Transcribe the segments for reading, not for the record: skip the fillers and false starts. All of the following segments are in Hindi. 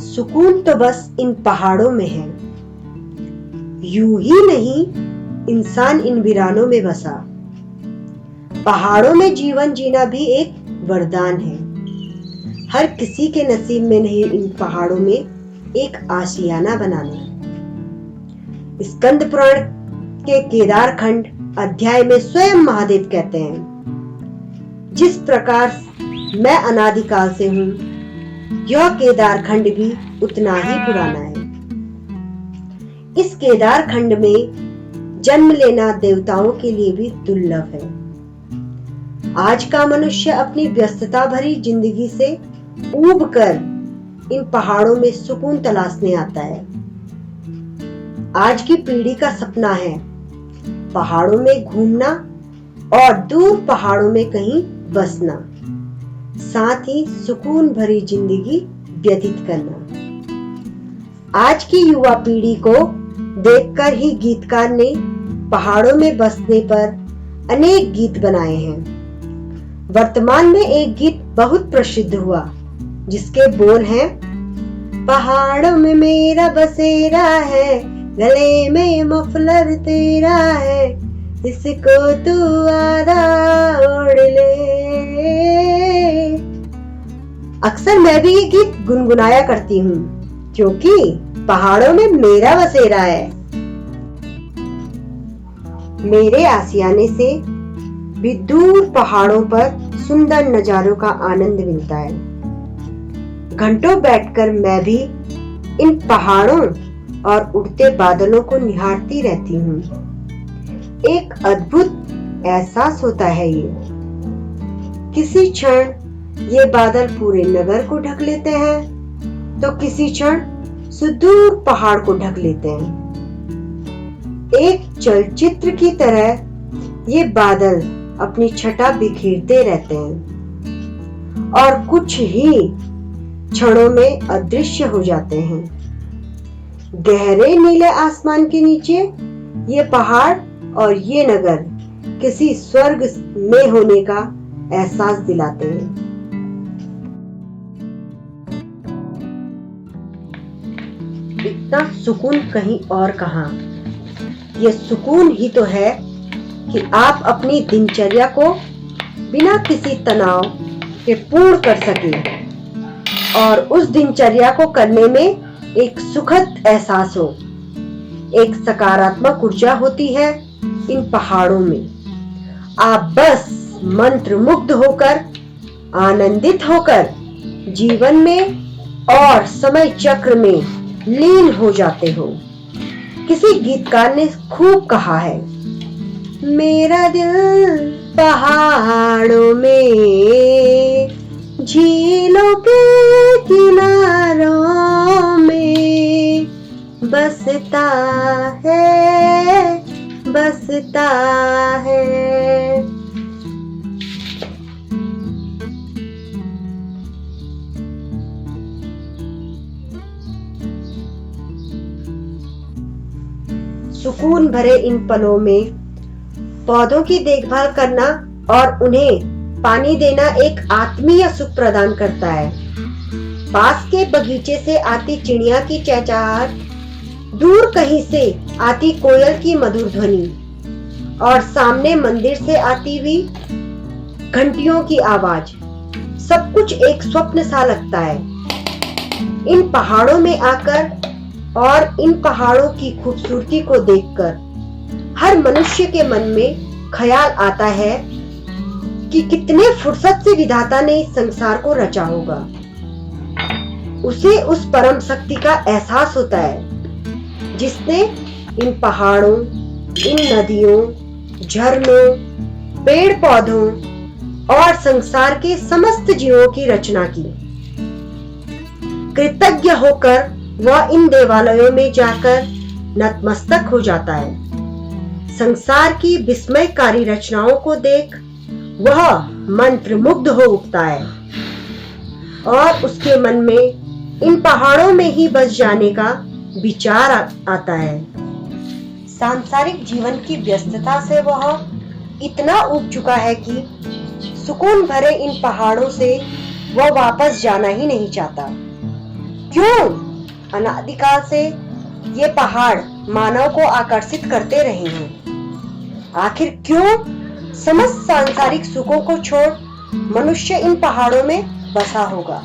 सुकून तो बस इन पहाड़ों में है। यूं ही नहीं, इंसान इन वीरानों में बसा। पहाड़ों में जीवन जीना भी एक वरदान है। हर किसी के नसीब में नहीं इन पहाड़ों में एक आशियाना बनाना। स्कंद पुराण के केदार खंड अध्याय में स्वयं महादेव कहते हैं, जिस प्रकार मैं अनादिकाल से हूं, यह केदार खंड भी उतना ही पुराना है। इस केदार खंड में जन्म लेना देवताओं के लिए भी दुर्लभ है। आज का मनुष्य अपनी व्यस्तता भरी जिंदगी से ऊब कर इन पहाड़ों में सुकून तलाशने आता है। आज की पीढ़ी का सपना है पहाड़ों में घूमना और दूर पहाड़ों में कहीं बसना, साथ ही सुकून भरी जिंदगी व्यतीत करना। आज की युवा पीढ़ी को देखकर ही गीतकार ने पहाड़ों में बसने पर अनेक गीत बनाए हैं। वर्तमान में एक गीत बहुत प्रसिद्ध हुआ, जिसके बोल हैं, पहाड़ों में मेरा बसेरा है, गले में मफलर तेरा है, इसको तू आधा ओढ़ ले। अक्सर मैं भी ये गीत गुनगुनाया करती हूँ, क्योंकि पहाड़ों में मेरा बसेरा है। मेरे आशियाने से भी दूर पहाड़ों पर सुंदर नजारों का आनंद मिलता है। घंटों बैठकर मैं भी इन पहाड़ों और उड़ते बादलों को निहारती रहती हूँ। एक अद्भुत एहसास होता है ये। किसी क्षण ये बादल पूरे नगर को ढक लेते हैं, तो किसी क्षण सुदूर पहाड़ को ढक लेते हैं। एक चलचित्र की तरह ये बादल अपनी छटा बिखेरते रहते हैं और कुछ ही क्षणों में अदृश्य हो जाते हैं। गहरे नीले आसमान के नीचे ये पहाड़ और ये नगर किसी स्वर्ग में होने का एहसास दिलाते हैं। इतना सुकून कहीं और कहां। ये सुकून ही तो है कि आप अपनी दिनचर्या को बिना किसी तनाव के पूर्ण कर सकें और उस दिनचर्या को करने में एक सुखद एहसास हो। एक सकारात्मक ऊर्जा होती है इन पहाड़ों में। आप बस मंत्र मुग्ध होकर, आनंदित होकर जीवन में और समय चक्र में लीन हो जाते हो। किसी गीतकार ने खूब कहा है, मेरा दिल पहाड़ों में, झीलों के किनारों में बसता है, बसता है। सुकून भरे इन पलों में पौधों की देखभाल करना और उन्हें पानी देना एक आत्मीय सुख प्रदान करता है। पास के बगीचे से आती चिड़िया की चहचहाहट, दूर कहीं से आती कोयल की मधुर ध्वनि और सामने मंदिर से आती हुई घंटियों की आवाज, सब कुछ एक स्वप्न सा लगता है। इन पहाड़ों में आकर और इन पहाड़ों की खूबसूरती को देखकर हर मनुष्य के मन में ख्याल आता है कि कितने फुर्सत से विधाता ने इस संसार को रचा होगा। उसे उस परम शक्ति का एहसास होता है जिसने इन पहाड़ों, इन नदियों, झरनों, पेड़ पौधों और संसार के समस्त जीवों की रचना की। कृतज्ञ होकर वह इन देवालयों में जाकर नतमस्तक हो जाता है। संसार की विस्मयकारी रचनाओं को देख वह मंत्रमुग्ध हो उठता है और उसके मन में इन पहाड़ों में ही बस जाने का विचार आता है। सांसारिक जीवन की व्यस्तता से वह इतना ऊब चुका है कि सुकून भरे इन पहाड़ों से वह वापस जाना ही नहीं चाहता। क्यों अनादिकाल से ये पहाड़ मानव को आकर्षित करते रहे हैं? आखिर क्यों समस्त सांसारिक सुखों को छोड़ मनुष्य इन पहाड़ों में बसा होगा?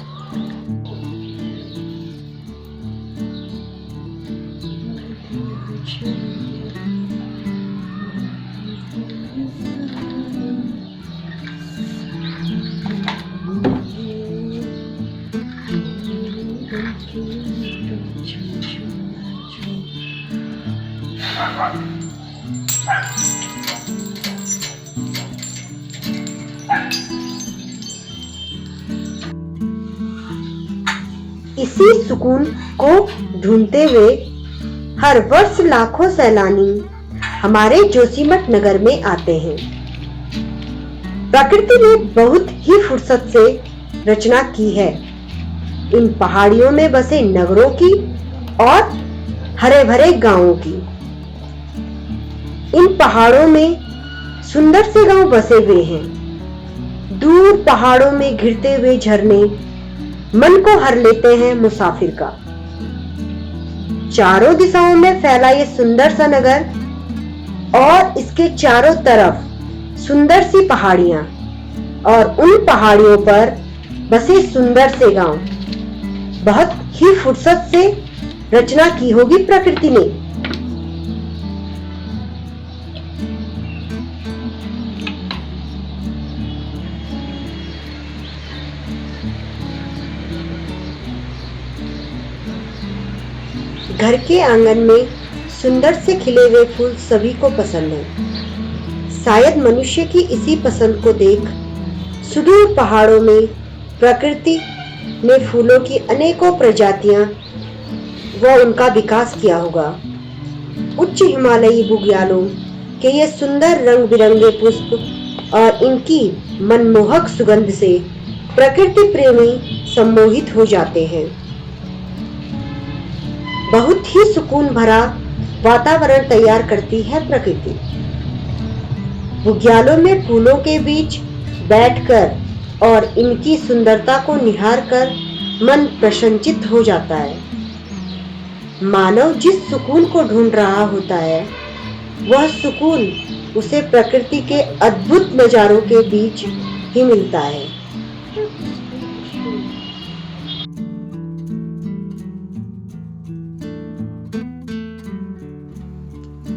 इसी सुकून को ढूंढते हुए हर वर्ष लाखों सैलानी हमारे जोशीमठ नगर में आते हैं। प्रकृति ने बहुत ही फुर्सत से रचना की है इन पहाड़ियों में बसे नगरों की और हरे भरे गांवों की। इन पहाड़ों में सुंदर से गांव बसे हुए हैं। दूर पहाड़ों में घिरते हुए झरने मन को हर लेते हैं मुसाफिर का। चारों दिशाओं में फैला ये सुंदर सा नगर और इसके चारों तरफ सुंदर सी पहाड़ियां और उन पहाड़ियों पर बसे सुंदर से गांव। बहुत ही फुर्सत से रचना की होगी प्रकृति ने। घर के आंगन में सुंदर से खिले हुए फूल सभी को पसंद है। शायद मनुष्य की इसी पसंद को देख सुदूर पहाड़ों में प्रकृति ने फूलों की अनेकों प्रजातियां व उनका विकास किया होगा। उच्च हिमालयी बुग्यालों के ये सुंदर रंग बिरंगे पुष्प और इनकी मनमोहक सुगंध से प्रकृति प्रेमी सम्मोहित हो जाते हैं। बहुत ही सुकून भरा वातावरण तैयार करती है प्रकृति। बुग्यालों में फूलों के बीच बैठकर और इनकी सुंदरता को निहारकर मन प्रसन्नचित्त हो जाता है। मानव जिस सुकून को ढूंढ रहा होता है वह सुकून उसे प्रकृति के अद्भुत नजारों के बीच ही मिलता है।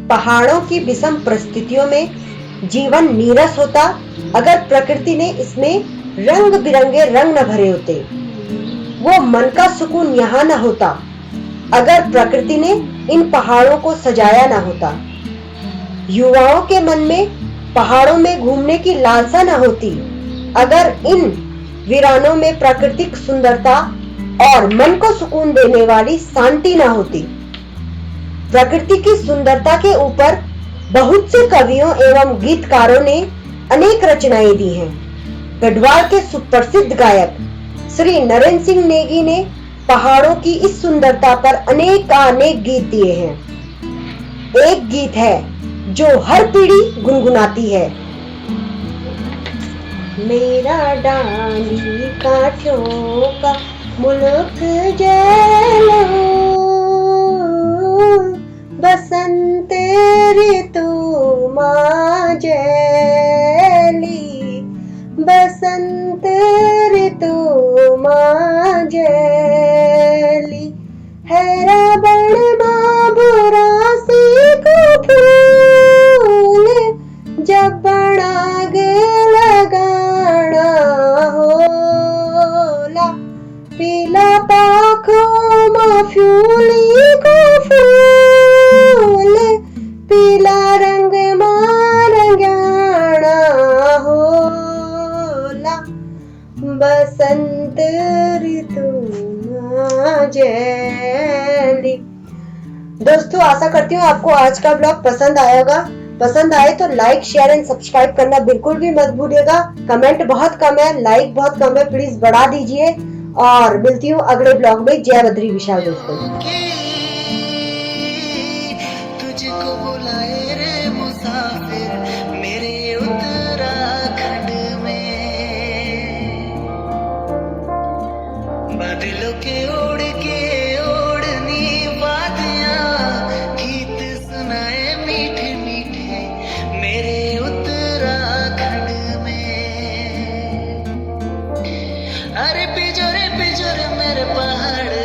पहाड़ों की विषम परिस्थितियों में जीवन नीरस होता अगर प्रकृति ने इसमें रंग बिरंगे रंग न भरे होते। वो मन का सुकून यहाँ न होता अगर प्रकृति ने इन पहाड़ों को सजाया न होता। युवाओं के मन में पहाड़ों में घूमने की लालसा न होती अगर इन वीरानों में प्राकृतिक सुंदरता और मन को सुकून देने वाली शांति न होती। प्रकृति की सुंदरता के ऊपर बहुत से कवियों एवं गीतकारों ने अनेक रचनाएं दी हैं। गढ़वाल के सुप्रसिद्ध गायक श्री नरेंद्र सिंह नेगी ने पहाड़ों की इस सुंदरता पर अनेक गीत दिए हैं। एक गीत है जो हर पीढ़ी गुनगुनाती है। मेरा डाली काठियों का मुल्क जलो बसंत ऋतु मां जैली बसंत ऋतु मां जैली हैरा बण बाबुरा सी को फूल जब बनाग लगाना होला पीला पाखो माफ्यूली को फूल पीला रंग मारंगाना होला बसंत ऋतु जैली। दोस्तों आशा करती हूँ आपको आज का ब्लॉग पसंद आया होगा। पसंद आए तो लाइक शेयर एंड सब्सक्राइब करना बिल्कुल भी मत भूलिएगा। कमेंट बहुत कम है, लाइक बहुत कम है, प्लीज बढ़ा दीजिए और मिलती हूँ अगले ब्लॉग में। जय बद्री विशाल दोस्तों। तुझको बुलाए रे मुसाफिर मेरे उत्तराखंड में बद्री दिलों के ओढ़नी वादियां गीत सुनाए मीठे मीठे मेरे